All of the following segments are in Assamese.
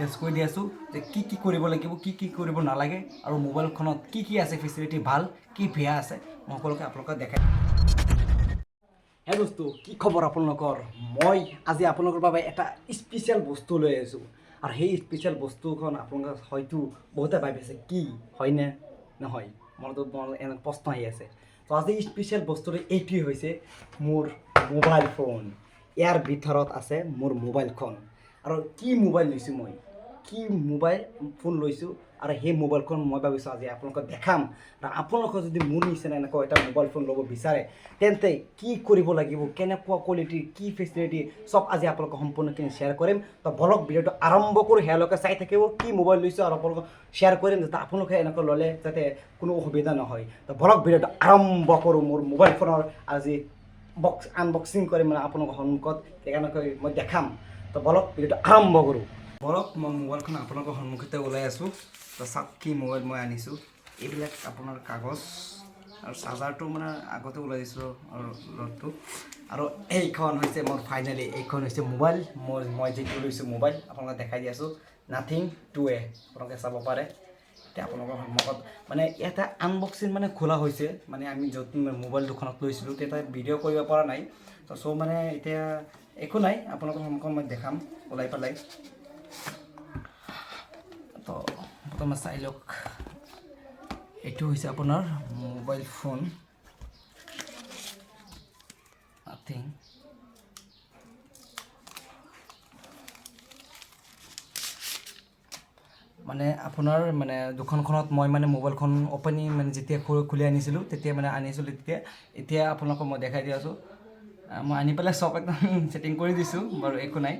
ডিটেইলছ কৈ দি আছোঁ যে কি কৰিব লাগিব কি কৰিব নালাগে আৰু মোবাইলখনত কি আছে ফেচিলিটি ভাল কি বেয়া আছে মই সকলোকে আপোনালোকক দেখাই হে দোস্তো কি খবৰ আপোনালোকৰ মই আজি আপোনালোকৰ বাবে এটা স্পেচিয়েল বস্তু লৈ আহিছোঁ আৰু সেই স্পেচিয়েল বস্তুখন আপোনালোকে হয়তো বহুতে ভাবিছে কি হয়নে নহয় মনতো এনে প্ৰশ্ন আহি আছে তো আজি স্পেচিয়েল বস্তুটো এইটোৱেই হৈছে মোৰ মোবাইল ফোন ইয়াৰ ভিতৰত আছে মোৰ মোবাইলখন আৰু কি মোবাইল লৈছোঁ মই কি মোবাইল ফোন লৈছোঁ আৰু সেই মোবাইলখন মই ভাবিছোঁ আজি আপোনালোকক দেখাম আৰু আপোনালোকে যদি মোৰ নিচিনা এনেকুৱা এটা মোবাইল ফোন ল'ব বিচাৰে তেন্তে কি কৰিব লাগিব কেনেকুৱা কোৱালিটিৰ কি ফেচিলিটি চব আজি আপোনালোকক সম্পূৰ্ণখিনি শ্বেয়াৰ কৰিম তো বলক ভিডিঅ'টো আৰম্ভ কৰোঁ সেয়ালৈকে চাই থাকিব কি মোবাইল লৈছোঁ আৰু আপোনালোকক শ্বেয়াৰ কৰিম যাতে আপোনালোকে এনেকৈ ল'লে যাতে কোনো অসুবিধা নহয় তো বলক ভিডিঅ'টো আৰম্ভ কৰোঁ মোৰ মোবাইল ফোনৰ আজি আনবক্সিং কৰিম মানে আপোনালোকৰ সন্মুখত কেনেকৈ মই দেখাম তো বলক ভিডিঅ'টো আৰম্ভ কৰোঁ বলক মই মোবাইলখন আপোনালোকৰ সন্মুখতে ওলাই আছোঁ তো চাওক কি মোবাইল মই আনিছোঁ এইবিলাক আপোনাৰ কাগজ আৰু চাৰ্জাৰটো মানে আগতে ওলাই দিছোঁ আৰু ৰডটো আৰু এইখন হৈছে মোৰ ফাইনেলি এইখন হৈছে মোবাইল মই যিটো লৈছোঁ মোবাইল আপোনালোকক দেখাই দি আছোঁ নাথিং 2A আপোনালোকে চাব পাৰে এতিয়া আপোনালোকৰ সন্মুখত মানে এটা আনবক্সিং মানে খোলা হৈছে মানে আমি য'ত মোবাইল দোকানত লৈছিলোঁ তেতিয়া ভিডিঅ' কৰিব পৰা নাই তো চ' মানে এতিয়া একো নাই আপোনালোকৰ সন্মুখত মই দেখাম ওলাই পেলাই তো প্ৰথমে চাই লওক এইটো হৈছে আপোনাৰ মোবাইল ফোন নাথিং মানে আপোনাৰ মানে দোকানখনত মই মানে মোবাইলখন অপেনিং মানে যেতিয়া খুলি আনিছিলোঁ তেতিয়া মানে আনিছিলোঁ তেতিয়া এতিয়া আপোনালোকক মই দেখাই দি আছোঁ মই আনি পেলাই চব একদম ছেটিং কৰি দিছোঁ বাৰু একো নাই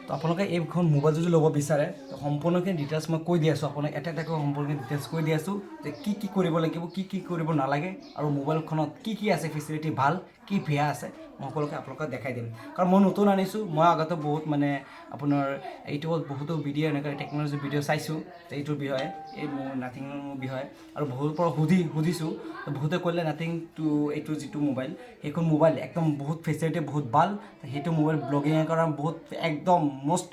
তো আপোনালোকে এইখন মোবাইল যদি ল'ব বিচাৰে তো সম্পূৰ্ণখিনি ডিটেইলছ মই কৈ দি আছোঁ আপোনাক এটা এটাকৈ সম্পূৰ্ণখিনি ডিটেইলছ কৈ দি আছোঁ যে কি কৰিব লাগিব কি কৰিব নালাগে আৰু মোবাইলখনত কি আছে ফেচিলিটি ভাল কি বেয়া আছে মই সকলোকে আপোনালোকক দেখাই দিম কাৰণ মই নতুন আনিছোঁ মই আগতে বহুত মানে আপোনাৰ এইটোত বহুতো ভিডিঅ' এনেকৈ টেকন'লজি ভিডিঅ' চাইছোঁ এইটোৰ বিষয়ে এই মোৰ নাথিঙৰ বিষয়ে আৰু বহুতৰ পৰা সুধিছোঁ বহুতে ক'লে নাথিং এইটো যিটো মোবাইল সেইখন মোবাইল একদম বহুত ফেচিলিটি বহুত ভাল সেইটো মোবাইল ব্লগিঙৰ কাৰণে বহুত একদম মষ্ট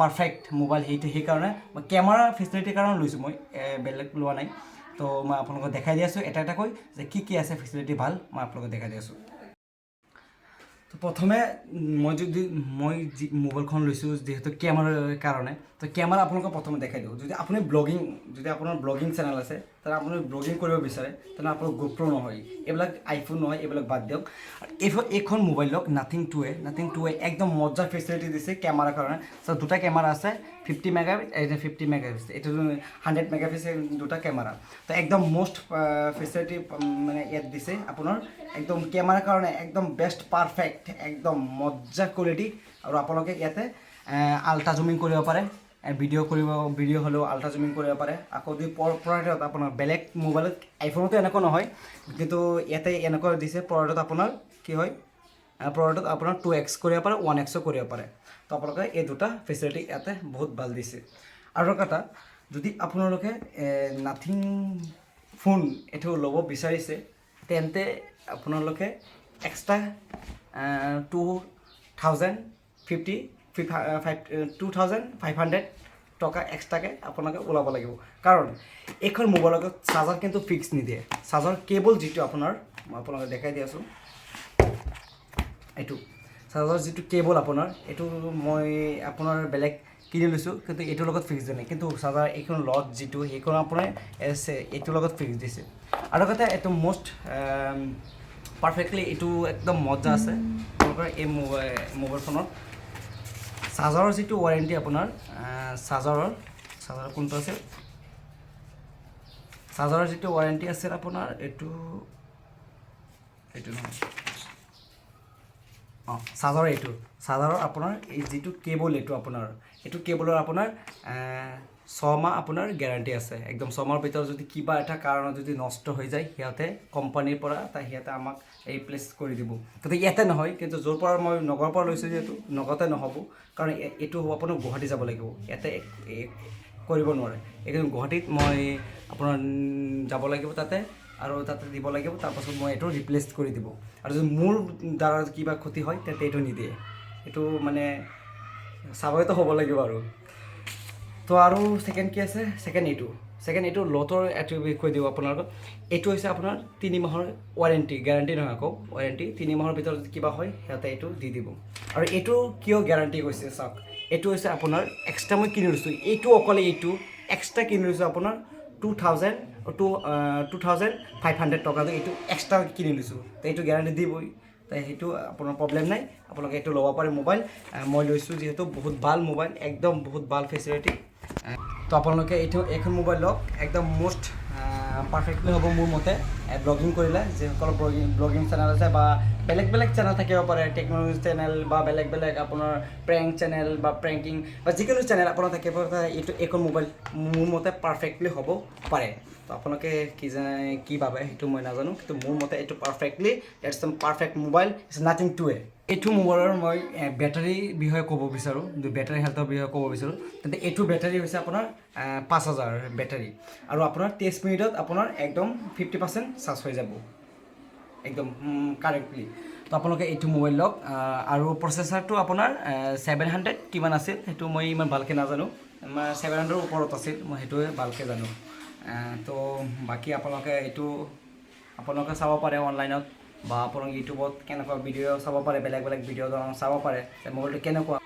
পাৰফেক্ট মোবাইল সেইকাৰণে মই কেমেৰা ফেচিলিটিৰ কাৰণে লৈছোঁ মই বেলেগ লোৱা নাই তো মই আপোনালোকক দেখাই দি আছোঁ এটা এটাকৈ যে কি আছে ফেচিলিটি ভাল মই আপোনালোকক দেখাই দি আছোঁ তো প্ৰথমে মই যি মোবাইলখন লৈছোঁ যিহেতু কেমেৰাৰ কাৰণে তো কেমেৰা আপোনালোকক প্ৰথমে দেখাই দিওঁ যদি আপুনি যদি আপোনাৰ ব্লগিং চেনেল আছে তাত আপুনি ব্লগিং কৰিব বিচাৰে তেনেহ'লে আপোনাৰ GoPro নহয় এইবিলাক আইফোন নহয় এইবিলাক বাদ দিয়ক এইখন মোবাইল লওক নাথিং 2A একদম মজা ফেচিলিটি দিছে কেমেৰাৰ কাৰণে চ' দুটা কেমেৰা আছে 50 মেগাপিক্সেল এইটো 100 মেগাপিক্সেল দুটা কেমেৰা তো একদম মষ্ট ফেচিলিটি মানে ইয়াত দিছে আপোনাৰ একদম কেমেৰাৰ কাৰণে একদম বেষ্ট পাৰফেক্ট একদম মজা কোৱালিটি আৰু আপোনালোকে ইয়াতে আল্ট্ৰা জুমিং কৰিব পাৰে ভিডিঅ' হ'লেও আল্ট্ৰা জুমিং কৰিব পাৰে আকৌ যদি প্ৰডাক্টত আপোনাৰ বেলেগ মোবাইলত আইফোনতো এনেকুৱা নহয় কিন্তু ইয়াতে এনেকুৱা দিছে প্ৰডাক্টত আপোনাৰ কি হয় প্ৰডাক্টত আপোনাৰ 2x কৰিব পাৰে 1x কৰিব পাৰে তো আপোনালোকে এই দুটা ফেচিলিটি ইয়াতে বহুত ভাল দিছে আৰু এটা যদি আপোনালোকে নাথিং ফোন এইটো ল'ব বিচাৰিছে তেন্তে আপোনালোকে এক্সট্ৰা 2,500 টকা এক্সট্ৰাকৈ আপোনালোকে ওলাব লাগিব কাৰণ এইখন মোবাইলত চাৰ্জাৰ কিন্তু ফিক্স নিদিয়ে চাৰ্জাৰ কেবল যিটো আপোনাৰ মই আপোনালোকে দেখাই দি আছোঁ এইটো চাৰ্জাৰ যিটো কেবল আপোনাৰ এইটো মই আপোনাৰ বেলেগ কিনি লৈছোঁ কিন্তু এইটোৰ লগত ফিক্স দিয়া নাই কিন্তু চাৰ্জাৰ এইখন লট যিটো সেইখন আপোনাৰ এইটোৰ লগত ফিক্স দিছে আৰু এটা এইটো মষ্ট পাৰফেক্টলি এইটো একদম মজা আছে আপোনালোকৰ এই মোবাইল ফোনৰ চাৰ্জাৰৰ যিটো ৱাৰেণ্টি আপোনাৰ চাৰ্জাৰৰ কোনটো আছে চাৰ্জাৰৰ যিটো ৱাৰেণ্টি আছে আপোনাৰ এইটো নহয় চাৰ্জাৰৰ আপোনাৰ এই যিটো কেবল এইটো কেবলৰ আপোনাৰ 6 মাহ আপোনাৰ গেৰাণ্টি আছে একদম 6 মাহৰ ভিতৰত যদি কিবা এটা কাৰণত যদি নষ্ট হৈ যায় সিহঁতে কোম্পানীৰ পৰা সিহঁতে আমাক ৰিপ্লেচ কৰি দিব কিন্তু ইয়াতে নহয় কিন্তু য'ৰ পৰা মই নগৰৰ পৰা লৈছোঁ যিহেতু নগতে নহ'ব কাৰণ এইটো হ'ব আপোনাৰ গুৱাহাটী যাব লাগিব ইয়াতে কৰিব নোৱাৰে এইটো গুৱাহাটীত মই আপোনাৰ যাব লাগিব তাতে আৰু তাতে দিব লাগিব তাৰপাছত মই এইটো ৰিপ্লেচ কৰি দিব আৰু যদি মোৰ দ্বাৰা কিবা ক্ষতি হয় তেন্তে এইটো নিদিয়ে এইটো মানে স্বাভাৱিক হ'ব লাগিব আৰু তো আৰু ছেকেণ্ড কি আছে ছেকেণ্ড এইটো লটৰ এইটো কৈ দিওঁ আপোনালোকক এইটো হৈছে আপোনাৰ 3 মাহৰ ৱাৰেণ্টি গেৰাণ্টি নহয় আকৌ ৱাৰেণ্টি 3 মাহৰ ভিতৰত যদি কিবা হয় সিহঁতে এইটো দি দিব আৰু এইটো কিয় গেৰাণ্টি কৈছে চাওক এইটো হৈছে আপোনাৰ এক্সট্ৰা মই কিনি লৈছোঁ এইটো অকলে এইটো এক্সট্ৰা কিনি লৈছোঁ আপোনাৰ 2500 টকাটো এইটো এক্সট্ৰা কিনি লৈছোঁ তো এইটো গেৰাণ্টি দিবই তাই সেইটো আপোনাৰ প্ৰব্লেম নাই আপোনালোকে এইটো ল'ব পাৰে মোবাইল মই লৈছোঁ যিহেতু বহুত ভাল মোবাইল একদম বহুত ভাল ফেচিলিটি তো আপোনালোকে এইখন মোবাইল লওক একদম মোষ্ট পাৰফেক্টলি হ'ব মোৰ মতে ব্লগিং কৰিলে যিসকলৰ ব্লগিং চেনেল আছে বা বেলেগ চেনেল থাকিব পাৰে টেকন'লজি চেনেল বা বেলেগ আপোনাৰ প্ৰেংক চেনেল বা প্ৰেংকিং বা যিকোনো চেনেল আপোনাৰ থাকিব এইখন মোবাইল মোৰ মতে পাৰফেক্টলি হ'ব পাৰে তো আপোনালোকে কি ভাবে সেইটো মই নাজানো কিন্তু মোৰ মতে এইটো perfectly it's perfect mobile it's nothing to এইটো মোবাইলৰ মই বেটাৰী বিষয়ে ক'ব বিচাৰোঁ বেটাৰী হেল্থৰ বিষয়ে ক'ব বিচাৰোঁ তেন্তে এইটো বেটাৰী হৈছে আপোনাৰ 5000 বেটাৰী আৰু আপোনাৰ 30 মিনিটত আপোনাৰ একদম 50% চাৰ্জ হৈ যাব একদম কাৰেক্টলি তো আপোনালোকে এইটো মোবাইল লওক আৰু প্ৰচেছৰটো আপোনাৰ 700 কিমান আছিল সেইটো মই ইমান ভালকৈ নাজানো 700ৰ ওপৰত আছিল মই সেইটোৱে ভালকৈ জানো তো বাকী আপোনালোকে চাব পাৰে অনলাইনত বা আপোনালোকে ইউটিউবত কেনেকুৱা ভিডিঅ' চাব পাৰে বেলেগ ভিডিঅ' চাব পাৰে মোবাইলটো কেনেকুৱা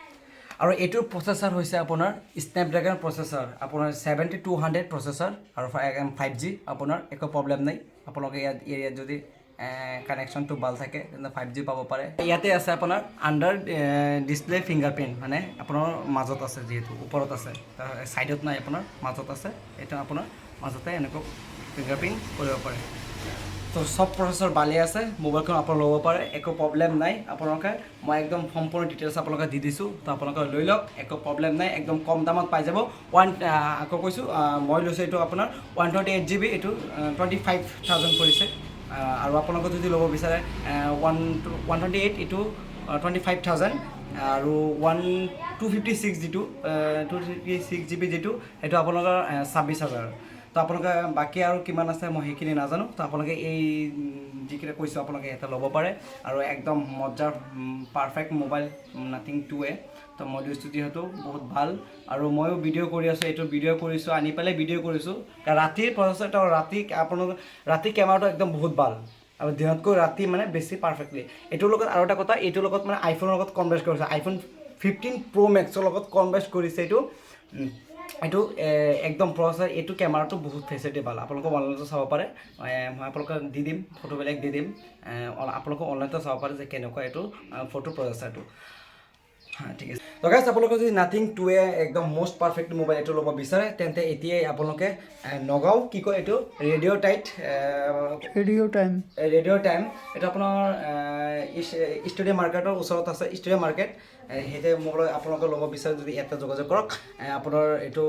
আৰু এইটোৰ প্ৰচেছৰ হৈছে আপোনাৰ স্নেপড্ৰেগন প্ৰচেছৰ আপোনাৰ 7200 প্ৰচেছৰ আৰু 5G আপোনাৰ একো প্ৰব্লেম নাই আপোনালোকে ইয়াত যদি কানেকশ্যনটো ভাল থাকে তেন্তে 5G পাব পাৰে ইয়াতে আছে আপোনাৰ আণ্ডাৰ ডিছপ্লে ফিংগাৰপ্ৰিণ্ট মানে আপোনাৰ মাজত আছে যিহেতু ওপৰত আছে ছাইডত নাই আপোনাৰ মাজত আছে এইটো আপোনাৰ মাজতে এনেকৈ ফিংগাৰপ্ৰিণ্ট কৰিব পাৰে তো সব প্ৰচেছৰ ভালেই আছে মোবাইলখন আপোনালোকে ল'ব পাৰে একো প্ৰব্লেম নাই আপোনালোকে মই একদম সম্পূৰ্ণ ডিটেইলছ আপোনালোকে দি দিছোঁ তো আপোনালোকে লৈ লওক একো প্ৰব্লেম নাই একদম কম দামত পাই যাব আকৌ কৈছোঁ মই লৈছোঁ এইটো আপোনাৰ 128GB এইটো 25,000 পৰিছে আৰু আপোনালোকে যদি ল'ব বিচাৰে 128 এইটো 25,000 আৰু 256 যিটো 256GB যিটো সেইটো আপোনালোকৰ 26,000 তো আপোনালোকে বাকী আৰু কিমান আছে মই সেইখিনি নাজানো তো আপোনালোকে এই যিকেইটা কৈছোঁ আপোনালোকে এটা ল'ব পাৰে আৰু একদম মজাৰ পাৰফেক্ট মোবাইল নাথিং টু তো মই লৈছোঁ যিহেতু বহুত ভাল আৰু ময়ো ভিডিঅ' কৰি আছোঁ এইটো ভিডিঅ' কৰিছোঁ আনি পেলাই ভিডিঅ' কৰিছোঁ ৰাতিৰ প্ৰচেছৰটো ৰাতি কেমেৰাটো একদম বহুত ভাল আৰু দিনতকৈ ৰাতি মানে বেছি পাৰফেক্টলি এইটোৰ লগত আৰু এটা কথা এইটোৰ লগত মানে আইফোনৰ লগত কনভাৰ্ট কৰিছে iPhone 15 Pro Maxৰ লগত কনভাৰ্ট কৰিছে এইটো একদম প্ৰচেছৰ এইটো কেমেৰাটো বহুত ফেচিলিটি ভাল আপোনালোকে অনলাইনতো চাব পাৰে মই আপোনালোকক দি দিম ফটোবিলাক দি দিম আপোনালোকে অনলাইনতো চাব পাৰে যে কেনেকুৱা এইটো ফটো প্ৰচেছৰটো ঠিক আছে তো গাইজ আপোনালোকে যদি নাথিং টু একদম মোষ্ট পাৰফেক্ট মোবাইল এইটো ল'ব বিচাৰে তেন্তে এতিয়াই আপোনালোকে নগাঁও কি কয় এইটো ৰেডিঅ' টাইম এইটো আপোনাৰ ষ্টুডিঅ' মাৰ্কেটৰ ওচৰত আছে ষ্টুডিঅ' মাৰ্কেট সেইতে মোবাইল আপোনালোকে ল'ব বিচাৰে যদি এটা যোগাযোগ কৰক আপোনাৰ এইটো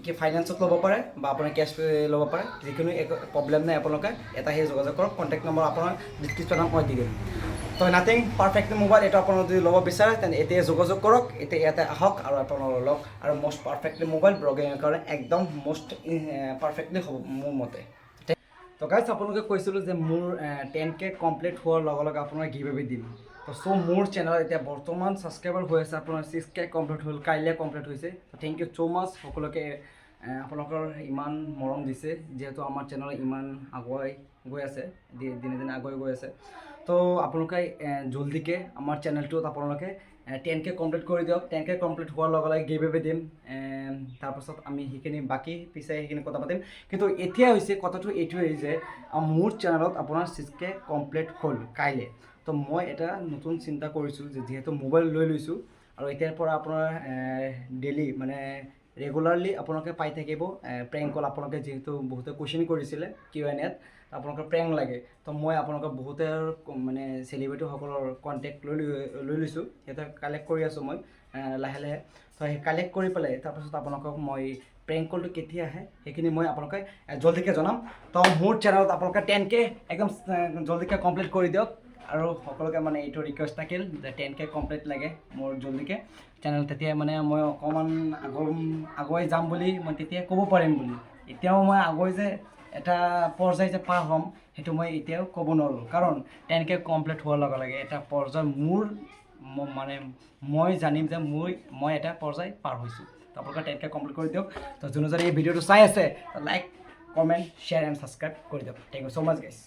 কি ফাইনেন্সত ল'ব পাৰে বা আপোনাৰ কেছ ল'ব পাৰে যিকোনো একো প্ৰব্লেম নাই আপোনালোকে এটা সেই যোগাযোগ কৰক কণ্টেক্ট নম্বৰ আপোনাৰ ডিছক্ৰিপশ্যনত মই দি দিম তো নাথিং পাৰফেক্ট মোবাইল এইটো আপোনালোকে যদি ল'ব বিচাৰে তেন্তে এতিয়া যোগাযোগ কৰক এতিয়া ইয়াতে আহক আৰু আপোনালোকে লওক আৰু মষ্ট পাৰফেক্টলি মোবাইল ব্লগিঙৰ কাৰণে একদম মষ্ট পাৰফেক্টলি হ'ব মোৰ মতে তো গাইজ আপোনালোকে কৈছিলোঁ যে মোৰ 10K কমপ্লিট হোৱাৰ লগে লগে আপোনাৰ গিভএৱে দিম তো মোৰ চেনেলত এতিয়া বৰ্তমান ছাবস্ক্ৰাইবাৰ হৈ আছে আপোনাৰ 6K কমপ্লিট হ'ল কাইলৈ কমপ্লিট হৈছে থেংক ইউ ছ' মাছ সকলোকে আপোনালোকৰ ইমান মৰম দিছে যিহেতু আমাৰ চেনেল ইমান আগুৱাই গৈ আছে দিনে দিনে আগুৱাই গৈ আছে তো আপোনালোকে জলদিকৈ আমাৰ চেনেলটোত আপোনালোকে 10K কমপ্লিট কৰি দিয়ক 10K কমপ্লিট হোৱাৰ লগে লগে গিভএৱে দিম তাৰপাছত আমি সেইখিনি বাকী পিছে সেইখিনি কথা পাতিম কিন্তু এতিয়া হৈছে কথাটো এইটোৱেই যে মোৰ চেনেলত আপোনাৰ 6K কমপ্লিট হ'ল কাইলৈ তো মই এটা নতুন চিন্তা কৰিছোঁ যে যিহেতু মোবাইল লৈ লৈছোঁ আৰু এতিয়াৰ পৰা আপোনাৰ ডেইলি মানে ৰেগুলাৰলি আপোনালোকে পাই থাকিব প্ৰেংক কল আপোনালোকে যিহেতু বহুতে কুৱেশ্যন কৰিছিলে Q&Aত আপোনালোকৰ প্ৰেংক লাগে তো মই আপোনালোকৰ বহুতে মানে চেলিব্ৰিটিসকলৰ কণ্টেক্ট লৈ লৈছোঁ সিহঁতে কালেক্ট কৰি আছোঁ মই লাহে লাহে তো সেই কালেক্ট কৰি পেলাই তাৰপাছত আপোনালোকক মই প্ৰেংক কলটো কেতিয়া আহে সেইখিনি মই আপোনালোকে জলদিকৈ জনাম তো মোৰ চেনেলত আপোনালোকে 10K একদম জলদিকৈ কমপ্লিট কৰি দিয়ক আৰু সকলোকে মানে এইটো ৰিকুৱেষ্ট থাকিল যে 10K কমপ্লিট লাগে মোৰ জলদিকৈ চেনেল তেতিয়া মানে মই অকণমান আগুৱাই যাম বুলি মই তেতিয়া ক'ব পাৰিম বুলি এতিয়াও মই আগুৱাই যে এটা পৰ্যায় যে পাৰ হ'ম সেইটো মই এতিয়াও ক'ব নোৱাৰোঁ কাৰণ 10K কমপ্লিট হোৱাৰ লগে লগে এটা পৰ্যায় মোৰ মানে মই জানিম যে মই এটা পৰ্যায় পাৰ হৈছোঁ তো আপোনালোকে 10K কমপ্লিট কৰি দিয়ক তো যোনে যদি এই ভিডিঅ'টো চাই আছে like comment share and subscribe কৰি দিয়ক থেংক ইউ ছ' মাছ গাইছ